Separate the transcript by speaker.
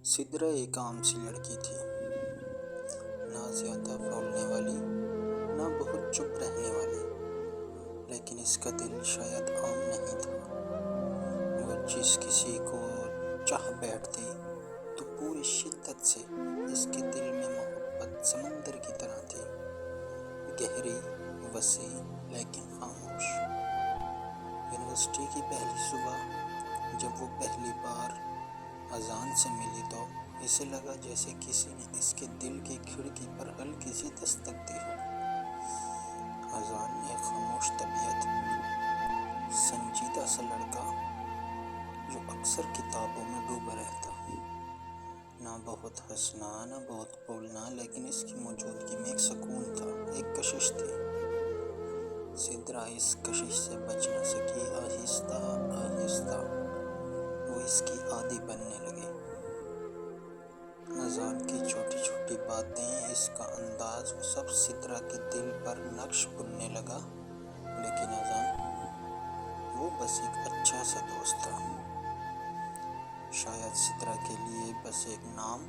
Speaker 1: सिद्रा एक आम सी लड़की थी, ना ज्यादा बोलने वाली, ना बहुत चुप रहने वाली, लेकिन इसका दिल शायद आम नहीं था। वो जिस किसी को चाह बैठती तो पूरी शिद्दत से इसके दिल में मोहब्बत समंदर की तरह थी, गहरी, वसी, लेकिन खामोश। यूनिवर्सिटी की पहली सुबह जब वो पहली बार अजान से मिली तो इसे लगा जैसे किसी ने इसके दिल की खिड़की पर हल्की सी दस्तक दी हो। अजान एक खामोश तबीयत, संजीदा सा लड़का जो अक्सर किताबों में डूबा रहता, ना बहुत हंसना ना बहुत बोलना, लेकिन इसकी मौजूदगी में एक सुकून था, एक कशिश थी। सिद्रा इस कशिश से बच न सकी। आहिस्ता आहिस्ता वो इसकी आदी बनने लगी। अजान की छोटी छोटी बातें, इसका अंदाज, वो सब सिद्रा के दिल पर नक्श बुनने लगा। लेकिन अजान वो बस एक अच्छा सा दोस्त था, शायद सिद्रा के लिए बस एक नाम।